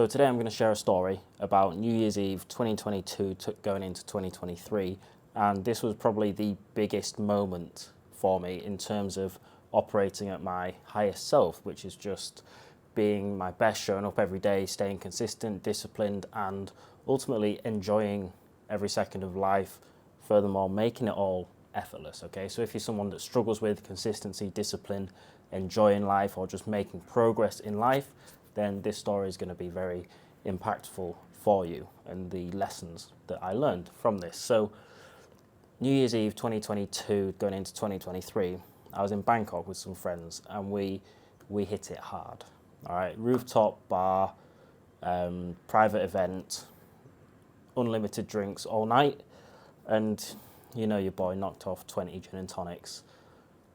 So today I'm going to share a story about New Year's Eve 2022 going into 2023, and this was probably the biggest moment for me in terms of operating at my highest self, which is just being my best, showing up every day, staying consistent, disciplined, and ultimately enjoying every second of life, furthermore making it all effortless. Okay, so if you're someone that struggles with consistency, discipline, enjoying life, or just making progress in life, then this story is going to be very impactful for you and the lessons that I learned from this. So New Year's Eve 2022 going into 2023, I was in Bangkok with some friends and we hit it hard. All right, rooftop bar, private event, unlimited drinks all night, and you know your boy knocked off 20 gin and tonics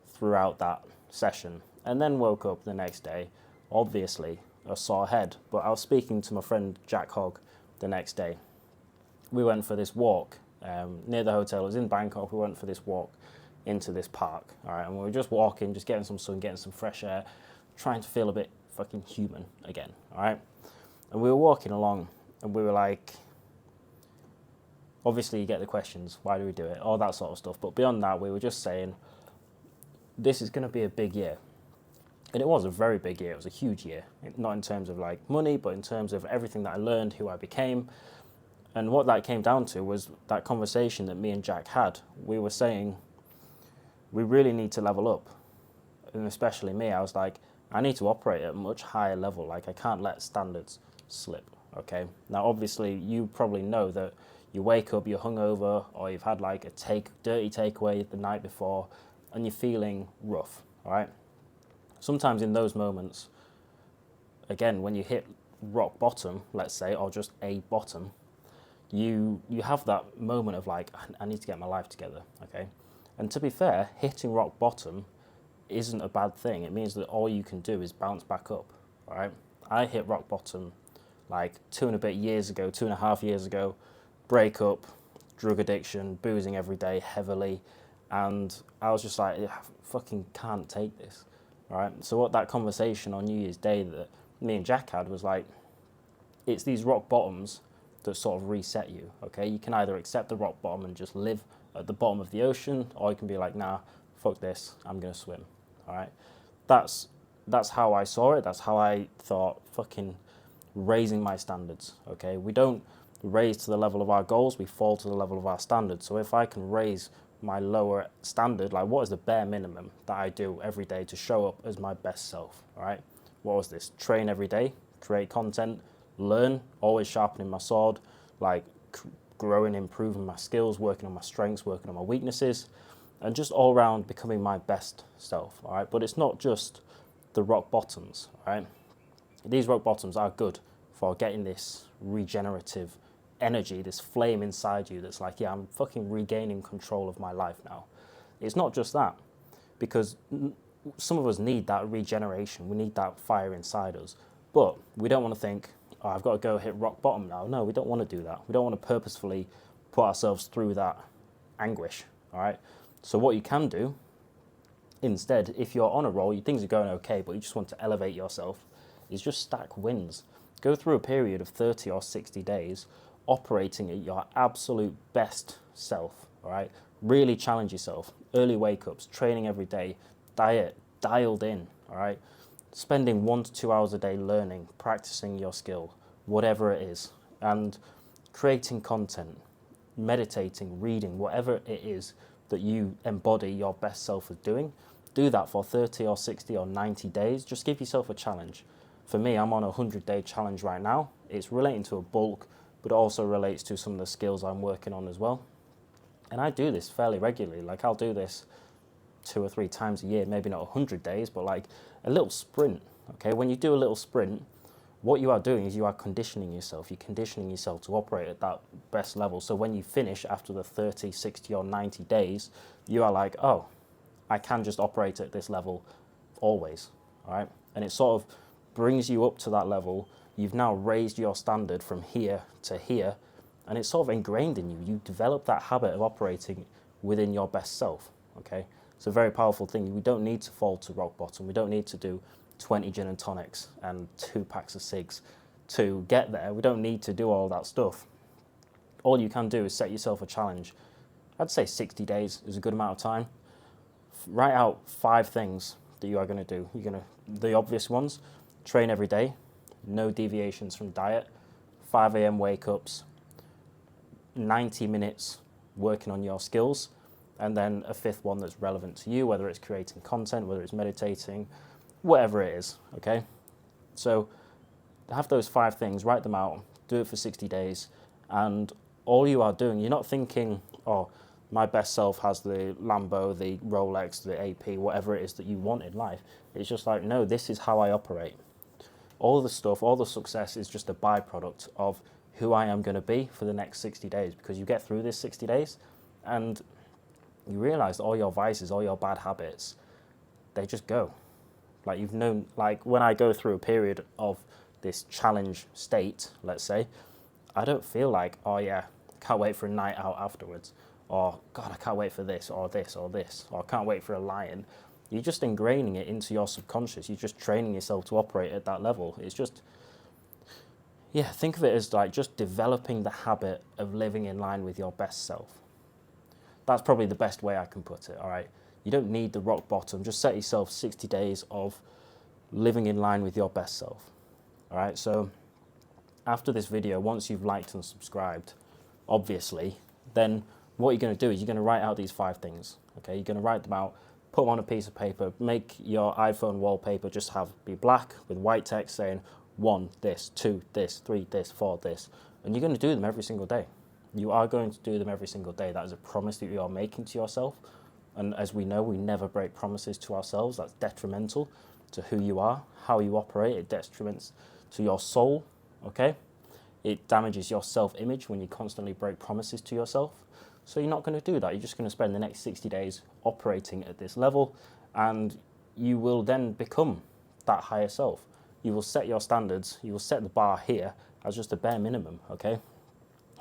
throughout that session, and then woke up the next day, obviously a sore head. But I was speaking to my friend Jack Hogg the next day. We went for this walk near the hotel. It was in Bangkok. We went for this walk into this park, all right, and we were just walking, just getting some sun, getting some fresh air, trying to feel a bit fucking human again, all right. And we were walking along, and we were like, obviously you get the questions, why do we do it, all that sort of stuff. But beyond that, we were just saying, this is going to be a big year. And it was a very big year. It was a huge year, not in terms of like money, but in terms of everything that I learned, who I became. And what that came down to was that conversation that me and Jack had. We were saying, we really need to level up. And especially me, I was like, I need to operate at a much higher level. Like, I can't let standards slip, okay? Now, obviously, you probably know that you wake up, you're hungover, or you've had like a dirty takeaway the night before, and you're feeling rough, all right? Sometimes in those moments, again, when you hit rock bottom, let's say, or just a bottom, you have that moment of like, I need to get my life together, okay? And to be fair, hitting rock bottom isn't a bad thing. It means that all you can do is bounce back up, all right? I hit rock bottom like 2.5 years ago, break up, drug addiction, boozing every day heavily, and I was just like, I fucking can't take this. All right. So what that conversation on New Year's Day that me and Jack had was like, it's these rock bottoms that sort of reset you. Okay. You can either accept the rock bottom and just live at the bottom of the ocean, or you can be like, nah, fuck this, I'm gonna swim. All right. That's how I saw it. That's how I thought. Fucking raising my standards. Okay. We don't raise to the level of our goals. We fall to the level of our standards. So if I can raise my lower standard, like what is the bare minimum that I do every day to show up as my best self, all right? What was this? Train every day, create content, learn, always sharpening my sword, like growing, improving my skills, working on my strengths, working on my weaknesses, and just all around becoming my best self, all right? But it's not just the rock bottoms, all right? These rock bottoms are good for getting this regenerative energy, this flame inside you that's like, yeah, I'm fucking regaining control of my life now. It's not just that, because some of us need that regeneration. We need that fire inside us. But we don't want to think, oh, I've got to go hit rock bottom now. No, we don't want to do that. We don't want to purposefully put ourselves through that anguish, all right? So what you can do instead, if you're on a roll, things are going okay, but you just want to elevate yourself, is just stack wins. Go through a period of 30 or 60 days operating at your absolute best self, all right? Really challenge yourself. Early wake-ups, training every day, diet, dialed in, all right? Spending 1 to 2 hours a day learning, practicing your skill, whatever it is, and creating content, meditating, reading, whatever it is that you embody your best self as doing. Do that for 30 or 60 or 90 days. Just give yourself a challenge. For me, I'm on a 100-day challenge right now. It's relating to a bulk, but it also relates to some of the skills I'm working on as well. And I do this fairly regularly. Like, I'll do this 2 or 3 times a year, maybe not 100 days, but like a little sprint, okay? When you do a little sprint, what you are doing is you are conditioning yourself. You're conditioning yourself to operate at that best level. So when you finish after the 30, 60 or 90 days, you are like, oh, I can just operate at this level always, all right? And it sort of brings you up to that level. You've now raised your standard from here to here, and it's sort of ingrained in you. You develop that habit of operating within your best self, okay? It's a very powerful thing. We don't need to fall to rock bottom. We don't need to do 20 gin and tonics and 2 packs of cigs to get there. We don't need to do all that stuff. All you can do is set yourself a challenge. I'd say 60 days is a good amount of time. Write out 5 things that you are going to do. The obvious ones: train every day, no deviations from diet, 5 a.m. wake-ups, 90 minutes working on your skills, and then a 5th one that's relevant to you, whether it's creating content, whether it's meditating, whatever it is, okay? So have those 5 things, write them out, do it for 60 days, and all you are doing, you're not thinking, oh, my best self has the Lambo, the Rolex, the AP, whatever it is that you want in life. It's just like, no, this is how I operate. All the stuff, all the success is just a byproduct of who I am going to be for the next 60 days, because you get through this 60 days and you realize that all your vices, all your bad habits, they just go. Like, you've known, like when I go through a period of this challenge state, let's say, I don't feel like, oh yeah, can't wait for a night out afterwards, or God, I can't wait for this, or this, or this, or I can't wait for a lion. You're just ingraining it into your subconscious. You're just training yourself to operate at that level. It's just, yeah, think of it as like just developing the habit of living in line with your best self. That's probably the best way I can put it, all right? You don't need the rock bottom. Just set yourself 60 days of living in line with your best self, all right? So after this video, once you've liked and subscribed, obviously, then what you're going to do is you're going to write out these 5 things, okay? You're going to write them out, put them on a piece of paper, make your iPhone wallpaper just be black with white text saying 1, this, 2, this, 3, this, 4, this, and you're going to do them every single day. You are going to do them every single day. That is a promise that you are making to yourself, and as we know, we never break promises to ourselves. That's detrimental to who you are, how you operate. It detriments to your soul, okay? It damages your self-image when you constantly break promises to yourself. So you're not going to do that. You're just going to spend the next 60 days operating at this level, and you will then become that higher self. You will set your standards, you will set the bar here as just a bare minimum, okay?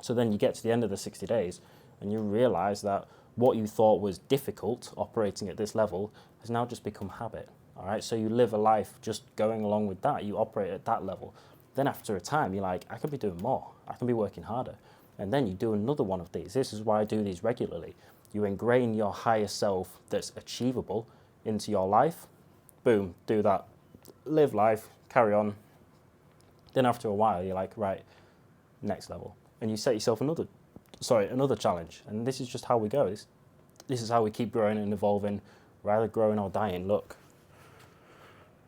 So then you get to the end of the 60 days and you realize that what you thought was difficult operating at this level has now just become habit, all right? So you live a life just going along with that. You operate at that level. Then after a time, you're like, I can be doing more. I can be working harder. And then you do another one of these. This is why I do these regularly. You ingrain your higher self that's achievable into your life. Boom, do that. Live life, carry on. Then after a while, you're like, right, next level. And you set yourself another challenge. And this is just how we go. This is how we keep growing and evolving. We're either growing or dying. Look,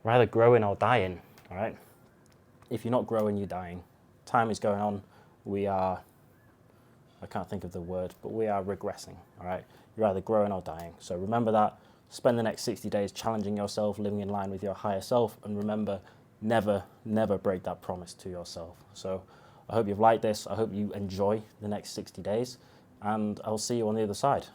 we're either growing or dying, all right? If you're not growing, you're dying. Time is going on. I can't think of the word, but we are regressing, all right? You're either growing or dying. So remember that. Spend the next 60 days challenging yourself, living in line with your higher self, and remember, never, never break that promise to yourself. So I hope you've liked this. I hope you enjoy the next 60 days, and I'll see you on the other side.